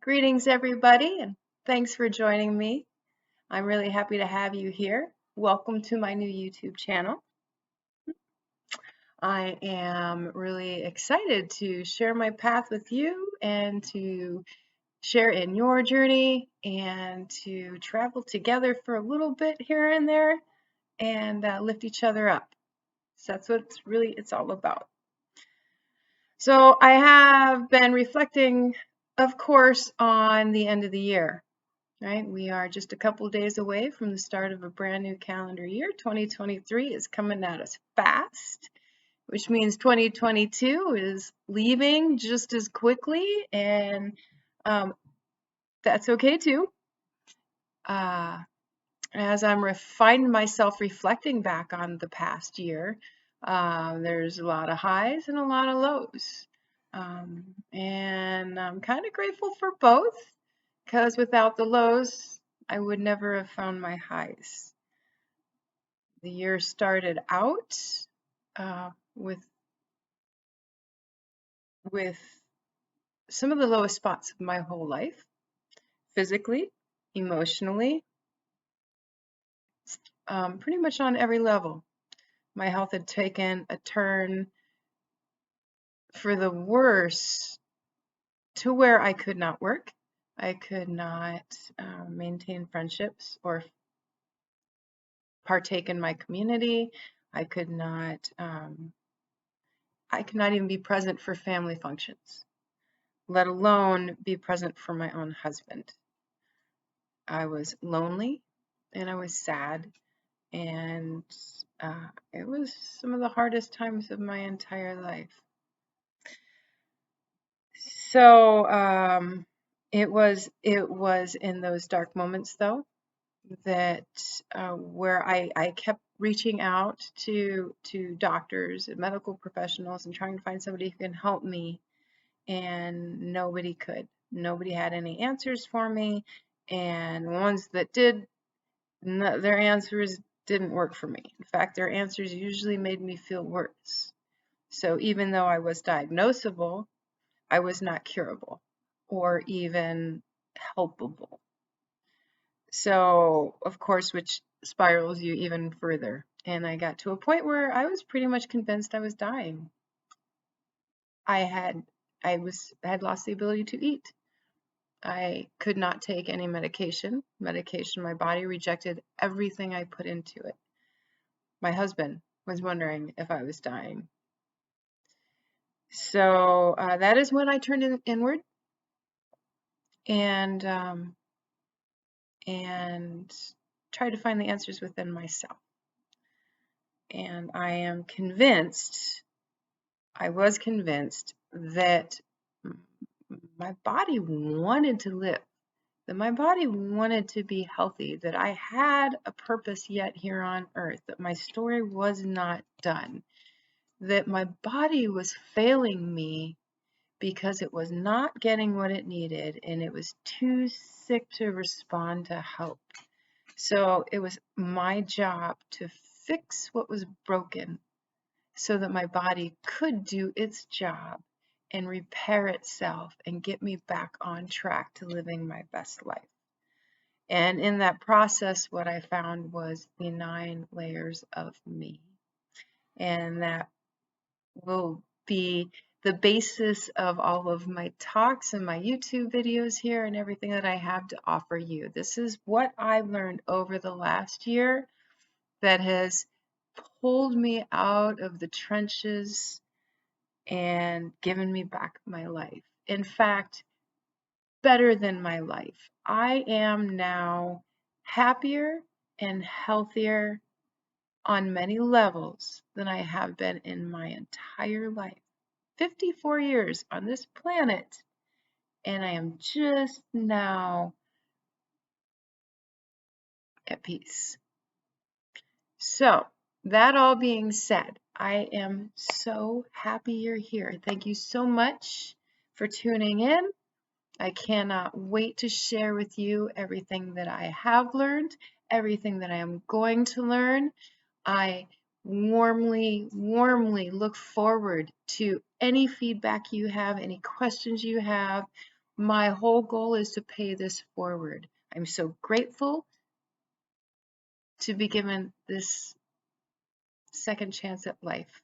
Greetings, everybody, and thanks for joining me. I'm really happy to have you here. Welcome to my new YouTube channel. I am really excited to share my path with you and to share in your journey and to travel together for a little bit here and there and lift each other up. So that's what it's all about. So I have been reflecting, of course, on the end of the year. Right, we are just a couple days away from the start of a brand new calendar year. 2023 is coming at us fast, which means 2022 is leaving just as quickly, and that's okay too. As I'm finding myself reflecting back on the past year, there's a lot of highs and a lot of lows. And I'm kind of grateful for both, because without the lows, I would never have found my highs. The year started out with some of the lowest spots of my whole life, physically, emotionally, pretty much on every level. My health had taken a turn for the worse to where I could not work. I could not maintain friendships or partake in my community. I could not even be present for family functions, let alone be present for my own husband. I was lonely and I was sad, and it was some of the hardest times of my entire life. So it was in those dark moments, though, that where I kept reaching out to doctors and medical professionals and trying to find somebody who can help me, and nobody could. Nobody had any answers for me, and the ones that did, their answers didn't work for me. In fact, their answers usually made me feel worse. So even though I was diagnosable, I was not curable or even helpable. So, of course, which spirals you even further. And I got to a point where I was pretty much convinced I was dying. I had lost the ability to eat. I could not take any medication. My body rejected everything I put into it. My husband was wondering if I was dying. So that is when I turned inward and tried to find the answers within myself. And I was convinced that my body wanted to live, that my body wanted to be healthy, that I had a purpose yet here on earth, that my story was not done, that my body was failing me because it was not getting what it needed and it was too sick to respond to help. So it was my job to fix what was broken so that my body could do its job and repair itself and get me back on track to living my best life. And in that process, what I found was the 9 layers of me. And that will be the basis of all of my talks and my YouTube videos here and everything that I have to offer you. This is what I've learned over the last year that has pulled me out of the trenches and given me back my life. In fact, better than my life. I am now happier and healthier on many levels than I have been in my entire life. 54 years on this planet, and I am just now at peace. So, that all being said, I am so happy you're here. Thank you so much for tuning in. I cannot wait to share with you everything that I have learned, everything that I am going to learn. I warmly look forward to any feedback you have, any questions you have. My whole goal is to pay this forward. I'm so grateful to be given this second chance at life.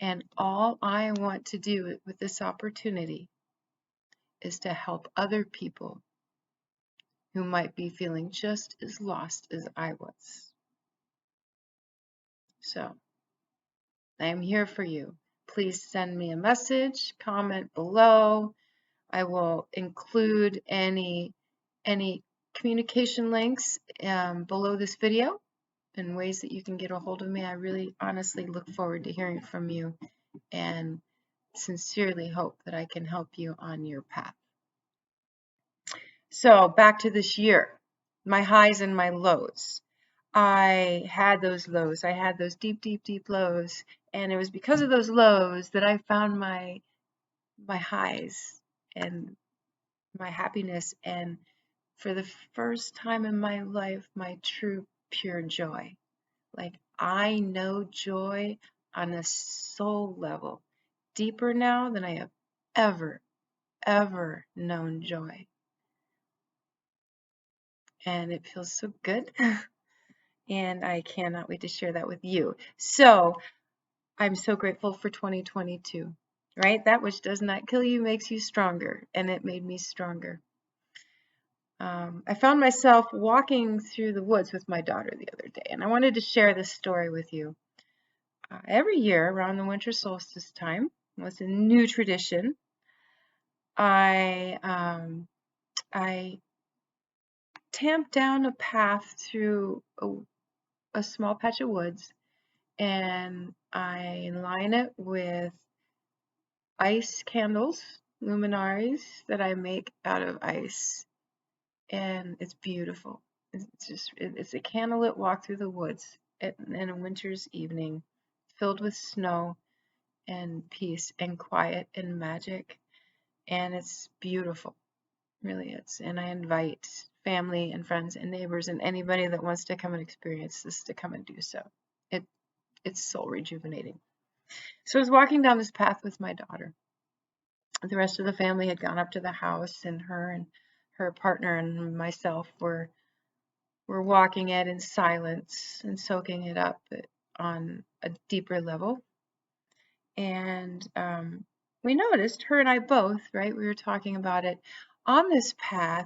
And all I want to do with this opportunity is to help other people who might be feeling just as lost as I was. So I am here for you. Please send me a message, comment below. I will include any communication links below this video and ways that you can get a hold of me. I really honestly look forward to hearing from you and sincerely hope that I can help you on your path. So back to this year, my highs and my lows. I had those lows. I had those deep, deep, deep lows. And it was because of those lows that I found my highs and my happiness, and for the first time in my life, my true pure joy. Like, I know joy on a soul level deeper now than I have ever known joy. And it feels so good. And I cannot wait to share that with you. So I'm so grateful for 2022, right? That which does not kill you makes you stronger, and it made me stronger. I found myself walking through the woods with my daughter the other day, and I wanted to share this story with you. Every year around the winter solstice time was a new tradition. I tamped down a path through a small patch of woods, and I line it with ice candles, luminaries that I make out of ice, and it's beautiful. It's a candlelit walk through the woods in a winter's evening, filled with snow and peace and quiet and magic, and it's beautiful, really is. And I invite family and friends and neighbors and anybody that wants to come and experience this to come and do so. It's soul rejuvenating. So I was walking down this path with my daughter. The rest of the family had gone up to the house, and her partner and myself were walking it in silence and soaking it up on a deeper level. And we noticed, her and I both, right? We were talking about it. On this path,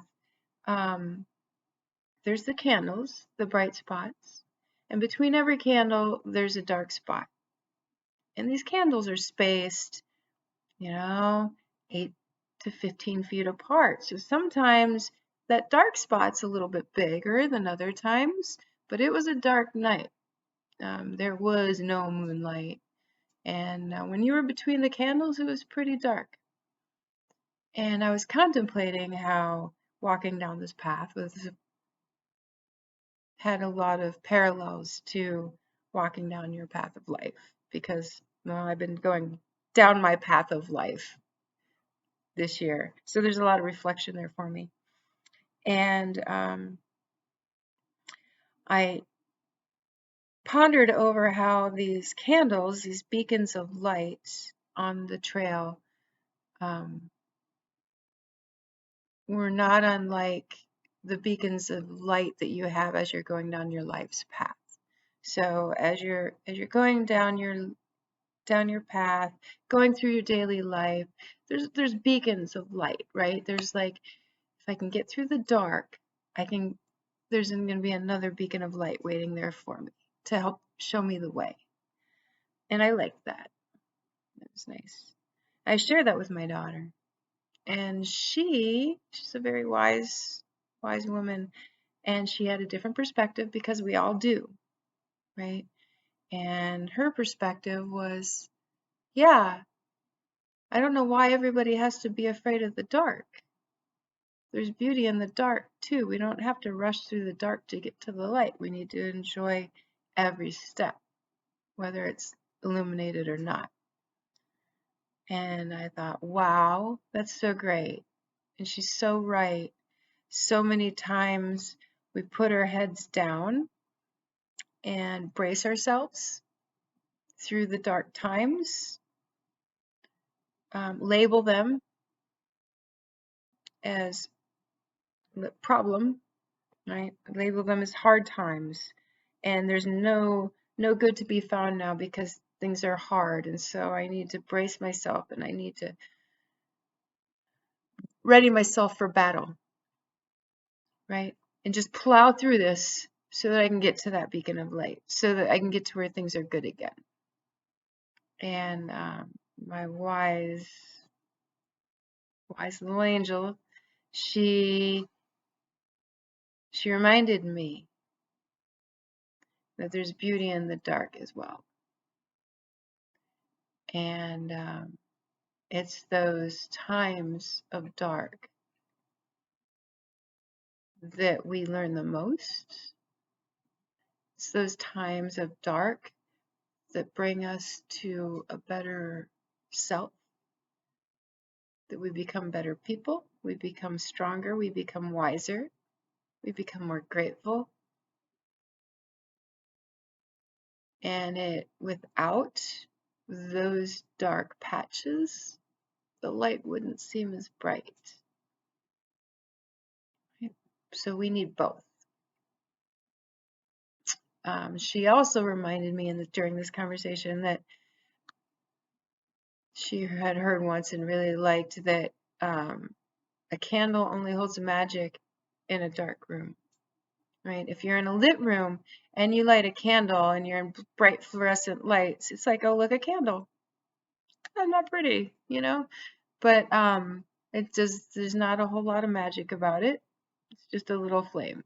there's the candles, the bright spots, and between every candle, there's a dark spot. And these candles are spaced, 8 to 15 feet apart. So sometimes that dark spot's a little bit bigger than other times, but it was a dark night. There was no moonlight. And when you were between the candles, it was pretty dark. And I was contemplating how walking down this path had a lot of parallels to walking down your path of life, because I've been going down my path of life this year. So there's a lot of reflection there for me. And I pondered over how these candles, these beacons of light on the trail, were not unlike the beacons of light that you have as you're going down your life's path. So as you're going down your path, going through your daily life, there's beacons of light, right? There's like, if I can get through the dark, there's going to be another beacon of light waiting there for me to help show me the way. And I liked that. It was nice. I shared that with my daughter, and she's a very wise woman, and she had a different perspective, because we all do, right? And her perspective was, yeah, I don't know why everybody has to be afraid of the dark. There's beauty in the dark too. We don't have to rush through the dark to get to the light. We need to enjoy every step, whether it's illuminated or not. And I thought, wow, that's so great. And she's so right. So many times we put our heads down and brace ourselves through the dark times, label them as the problem, right? I label them as hard times, and there's no good to be found now because things are hard, and so I need to brace myself and I need to ready myself for battle, right? And just plow through this so that I can get to that beacon of light, so that I can get to where things are good again. And my wise little angel, she reminded me that there's beauty in the dark as well. And it's those times of dark that we learn the most. It's those times of dark that bring us to a better self, that we become better people, we become stronger, we become wiser, we become more grateful. And without those dark patches, the light wouldn't seem as bright. So we need both. She also reminded me during this conversation that she had heard once and really liked that a candle only holds magic in a dark room, right? If you're in a lit room and you light a candle and you're in bright fluorescent lights, it's like, oh, look, a candle. I'm not pretty, you know? But there's not a whole lot of magic about it. It's just a little flame.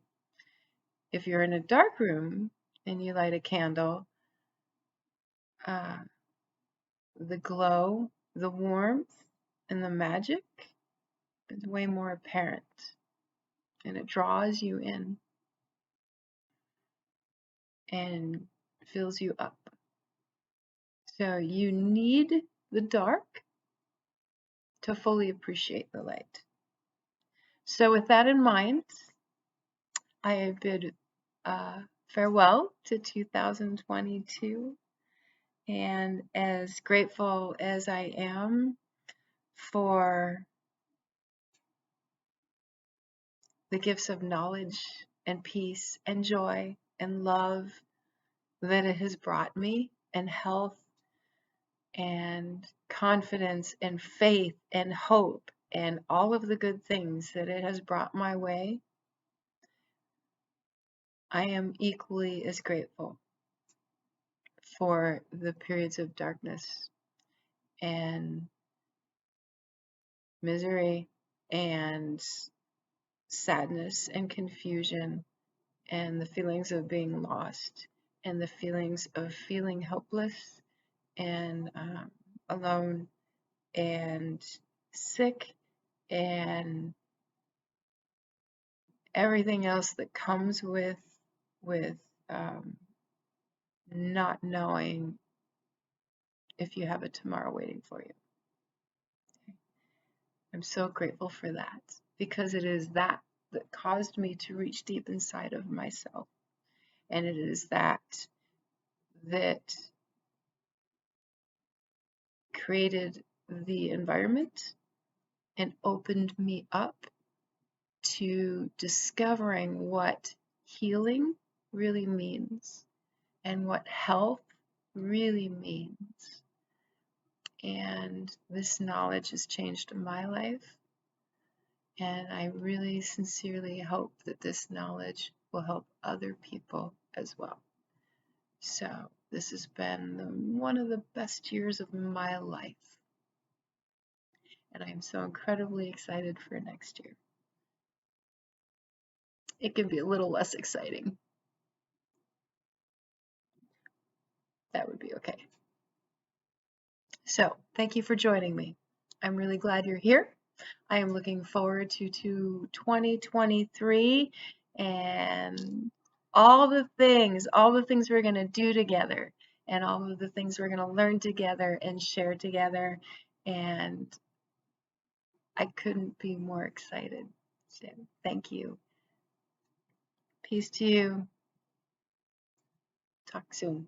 If you're in a dark room and you light a candle, the glow, the warmth, and the magic is way more apparent, and it draws you in and fills you up. So you need the dark to fully appreciate the light. So with that in mind, I bid farewell to 2022, and as grateful as I am for the gifts of knowledge and peace and joy and love that it has brought me, and health and confidence and faith and hope and all of the good things that it has brought my way, I am equally as grateful for the periods of darkness and misery and sadness and confusion and the feelings of being lost and the feelings of feeling helpless and alone and sick and everything else that comes with not knowing if you have a tomorrow waiting for you. I'm so grateful for that, because it is that caused me to reach deep inside of myself, and it is that created the environment and opened me up to discovering what healing really means and what health really means. And this knowledge has changed my life, and I really sincerely hope that this knowledge will help other people as well. So this has been one of the best years of my life, and I'm so incredibly excited for next year. It can be a little less exciting. That would be okay. So thank you for joining me. I'm really glad you're here. I am looking forward to 2023 and all the things we're going to do together, and all of the things we're going to learn together and share together. And I couldn't be more excited. So thank you. Peace to you. Talk soon.